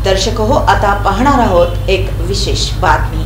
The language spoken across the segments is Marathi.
दर्शक हो, आता पाहणार आहोत एक विशेष बातमी।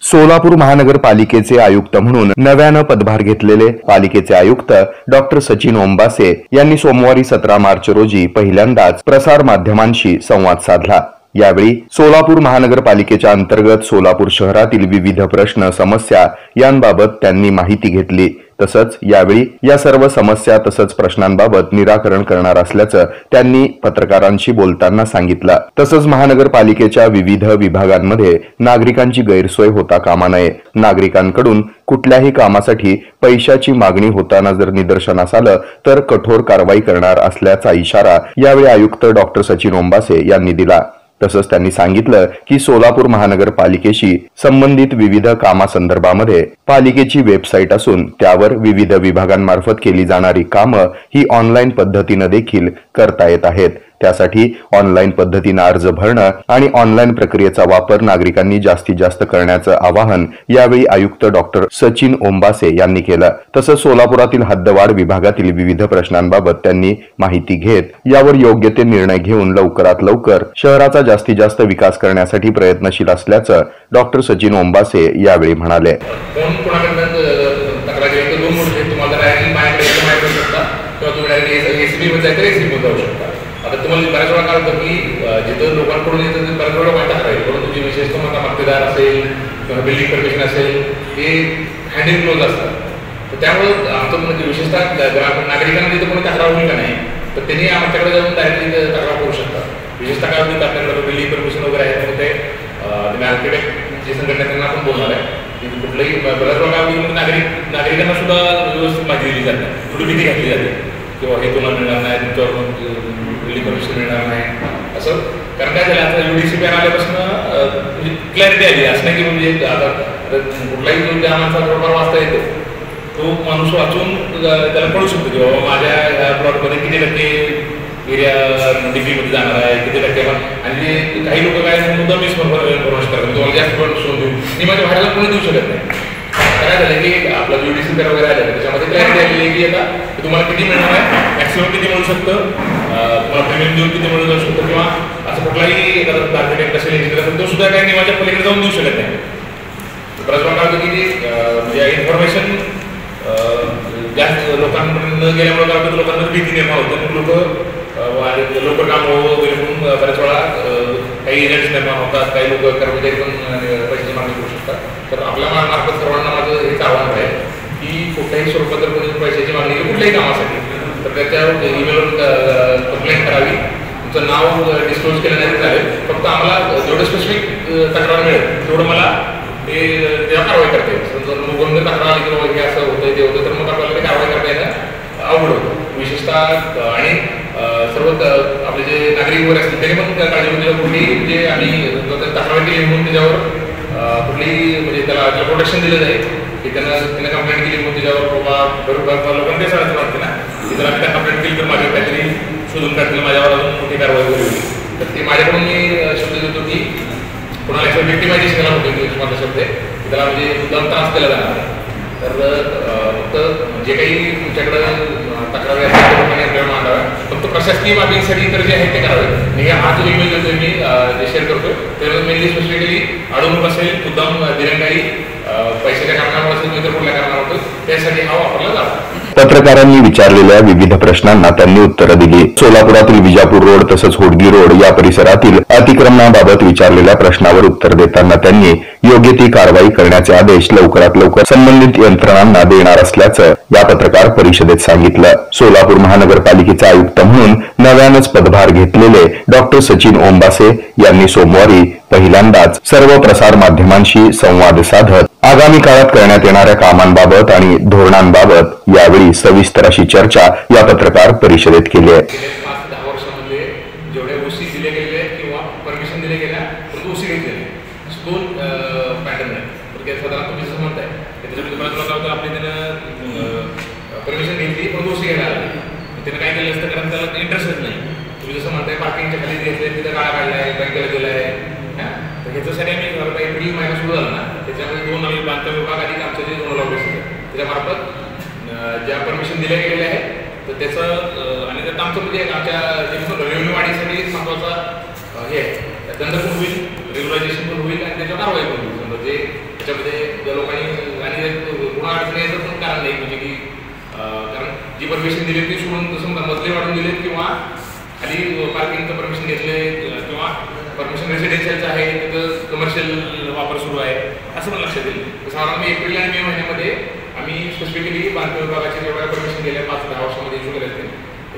सोलापूर महानगरपालिकेचे आयुक्त म्हणून नव्यानं पदभार घेतलेले पालिकेचे आयुक्त डॉक्टर सचिन ओंबासे यांनी सोमवारी 17 मार्च रोजी पहिल्यांदाच प्रसार माध्यमांशी संवाद साधला। यावेळी सोलापूर महानगरपालिकेच्या अंतर्गत सोलापूर शहरातील विविध प्रश्न समस्या यांबाबत त्यांनी माहिती घेतली। तसंच यावेळी या सर्व समस्या तसंच प्रश्नांबाबत निराकरण करणार असल्याचं त्यांनी पत्रकारांशी बोलताना सांगितलं। तसंच महानगरपालिकेच्या विविध विभागांमध्ये नागरिकांची गैरसोय होता कामा नये। नागरिकांकडून कुठल्याही कामासाठी पैशाची मागणी होताना जर निदर्शनास आलं तर कठोर कारवाई करणार असल्याचा इशारा यावेळी आयुक्त डॉक्टर सचिन ओंबासे यांनी दिला। तसंच त्यांनी सांगितलं की सोलापूर महानगरपालिकेशी संबंधित विविध कामासंदर्भामध्ये पालिकेची वेबसाईट असून त्यावर विविध विभागांमार्फत केली जाणारी कामं ही ऑनलाईन पद्धतीने देखील करता येत आहेत। त्यासाठी ऑनलाईन पद्धतीने अर्ज भरणं आणि ऑनलाईन प्रक्रियेचा वापर नागरिकांनी जास्तीत जास्त करण्याचं आवाहन यावेळी आयुक्त डॉक्टर सचिन ओंबासे यांनी केलं। तसंच सोलापुरातील हद्दवाढ विभागातील विविध प्रश्नांबाबत त्यांनी माहिती घेत यावर योग्य ते निर्णय घेऊन लवकरात लवकर शहराचा जास्तीत जास्त विकास करण्यासाठी प्रयत्नशील असल्याचं डॉक्टर सचिन ओंबासे यावेळी म्हणाले। आता तुम्हाला बऱ्याच वेळा काय होतं की जिथं लोकांकडून येतं बऱ्याच वेळा माहिती आहे, परंतु जी विशेषतः मतदार असेल किंवा बिल्डिंग परमिशन असेल हे हँड इन क्लोज असतात। तर त्यामुळे आमचं म्हणजे विशेषतः नागरिकांना जिथं कोणी तक्रार होईल का नाही तर त्यांनी आमच्याकडे जाऊन डायरेक्टली तक्रार करू शकतात। विशेषतः काय होतं आपल्याकडे बिल्डिंग परमिशन वगैरे आहे तर ते आर्किटेक्ट जे संघटना त्यांना आपण बोलणार आहे की कुठलंही बऱ्याच वेळा काय होतं नागरिकांना सुद्धा व्यवस्थित माहिती दिली जाते, थोडी भीती घातली जाते किंवा हे तुम्हाला मिळणार नाही, तुमच्यावर बिल्डिंग परमिशन मिळणार नाही असं। कारण काय झालं आता UDC पॅन आल्यापासून म्हणजे क्लॅरिटी आली असं नाही की म्हणजे आता कुठलाही जो ज्या माणसाला थोडंफार वाचता येतो तो माणूस वाचून त्याला कळू शकतो की बाबा माझ्या ह्या प्लॉटमध्ये किती टक्के एरिया डिग्रीमध्ये जाणार आहे, किती टक्के। आणि काही लोक काय मुद्दा मिस इन्फॉर्मेशन करतात, तुम्हाला जास्त प्लॉट सोडून देऊ मी माझ्या भाड्याला कोणी देऊ शकत नाही। काय झालं की आपला UDC पॅन वगैरे आलं त्याच्यामध्ये क्लॅरिटी आलेली आहे की आता तुम्हाला किती मिळणार आहे, मॅक्सिमम किती मिळू शकतं, तुम्हाला प्रीमियम देऊन किती मिळू जाऊ शकतं किंवा असं कुठलाही एखादा आर्किटेक्ट असेल इंजिनियर असेल तो सुद्धा काही नियमाच्या पलीकडे जाऊन देऊ शकत नाही। बऱ्याच वेळा काय होतं की म्हणजे इन्फॉर्मेशन जास्त लोकांपर्यंत न गेल्यामुळे काय होतं लोकांना भीती निर्माण होतं, लोक काम वगैरे म्हणून बऱ्याच वेळा काही एजंट्स निर्माण होतात, काही लोक कर्मचारी पण पैशाची मागणी करू शकतात। तर आपल्या मार्फत सर्वांना माझं हेच आव्हान आहे की कुठल्याही स्वरूपात जर कोणी पैशाची मागणी केली कुठल्याही कामासाठी तर त्याच्यावर ईमेलवर कंप्लेंट करावी, तुमचं नाव डिस्क्लोज केलं नाही चालेल, फक्त आम्हाला जेवढं स्पेसिफिक तक्रार मिळेल तेवढं मला ते त्याला कारवाई करता येईल। जर मुगंध तक्रार आली की बाबा हे असं होतं ते होतं तर मग आपल्याला ते कारवाई करता येणं अवघड होतं। विशेषतः आणि सर्व आपले जे नागरिक वगैरे असतील त्यांनी पण काळजी घेतली कुठली म्हणजे आम्ही तक्रार केली म्हणून त्याच्यावर कुठली म्हणजे त्याला प्रोटेक्शन दिलं जाईल की त्यानं कंप्लेंट केली म्हणून त्याच्यावर बाबा लोकांना तेच अडचण वाटते ना की जर आम्ही त्या कंप्लेंट केली तर माझ्यावर काहीतरी शोधून काढतील, माझ्यावर अजून मोठी कारवाई वगैरे होईल। तर ते माझ्याकडून मी शब्द देतो की कोणाला एक विक्टिमायझेशन केला होते माझा शब्द आहे की त्याला म्हणजे मुद्दाम त्रास दिला जाणार। तर फक्त जे काही तुमच्याकडं तक्रारी असतील आपल्याला मांडाव्या, फक्त प्रशासकीय मागणीसाठी तर जे आहे ते करावे। मी हा जो ईमेल देतोय मी जे शेअर करतोय त्यामध्ये मेनली स्पेसिफिकली अडवणूक असेल, मुद्दाम दिरंगाई, पैशाच्या कारणामुळे असेल, इतर कुठल्या कारणामुळे त्यासाठी हा वापरला जातो। पत्रकारांनी विचारलेल्या विविध प्रश्नांना त्यांनी उत्तरं दिली। सोलापुरातील विजापूर रोड तसंच होडगी रोड या परिसरातील अतिक्रमणाबाबत विचारलेल्या प्रश्नावर उत्तर देताना त्यांनी योग्य ती कारवाई करण्याचे आदेश लवकरात लवकर संबंधित यंत्रणांना देणार असल्याचं या पत्रकार परिषदेत सांगितलं। सोलापूर महानगरपालिकेचे आयुक्त म्हणून नव्यानंच पदभार घेतलेले डॉक्टर सचिन ओंबासे यांनी सोमवारी पहिल्यांदाच सर्व प्रसार माध्यमांशी संवाद साधत आगामी काळात करण्यात येणाऱ्या कामांबाबत आणि धोरणांबाबत यावेळी सविस्तर अशी चर्चा या पत्रकार परिषदेत केली आहे। परमिशन घेतली पण दोषी घ्यायला आले त्यानं काय केलं असतं कारण त्याला इंटरेस्टच नाही। तुम्ही जसं म्हणताय पार्किंगच्या खाली घेतलंय तिथं काय काढलाय बँकेला दिलाय तर ह्याच्यासाठी आम्ही एप्रिल महिना सुरू झाला ना त्याच्यामध्ये 2 बांधकाम विभाग आणि आमचं जे 2 ऑफिस आहे त्याच्यामार्फत ज्या परमिशन दिल्या गेलेल्या आहे तर त्याचं आणि त्यात आमचं म्हणजे आमच्या रेव्हेन्यू वाढीसाठी एक महत्त्वाचा हे आहे, दंड पण होईल, रेग्युलायझेशन पण होईल आणि त्याच्यावर कारवाई पण होईल. म्हणजे त्याच्यामध्ये ज्या लोकांनी आणि गुन्हा अडचणी यायचं पण कारण नाही, म्हणजे की कारण जी परमिशन दिली ती सोडून समजा मजले वाढून दिलेत किंवा खाली पार्किंगचं परमिशन घेतले किंवा परमिशन रेसिडेन्शियलचं आहे तिथं कमर्शियल वापर सुरू आहे असं पण लक्षात येईल. साधारण एप्रिल आणि मे महिन्यामध्ये आम्ही स्पेसिफिकली बांधकाम विभागाच्या जेवढ्या परमिशन गेल्या 5-10 वर्षामध्ये इश्यू केले असतील,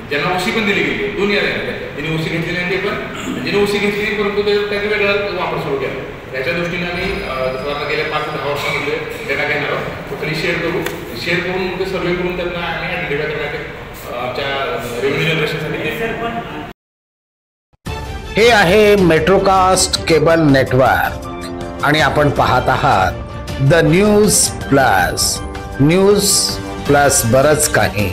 ज्यांना ओसी पण दिली गेली दोन्ही त्यांनी ओसी घेतली नाही ते पण ज्यांनी ओसी घेतली परंतु त्याचा वेगळा वापर सुरू केला. त्याच्या दृष्टीने आम्ही साधारण गेल्या 5-10 वर्षामध्ये डेटा घेणार आहोत, तो खाली शेअर करून ते सर्वे करून त्यांना आम्ही आयडेंटिफाय करण्यात आमच्या रेव्हेन्यू जनरेशनसाठी. हे आहे मेट्रोकास्ट केबल नेटवर्क आणि आपण पाहत आहात the news plus. News plus बरंच काही.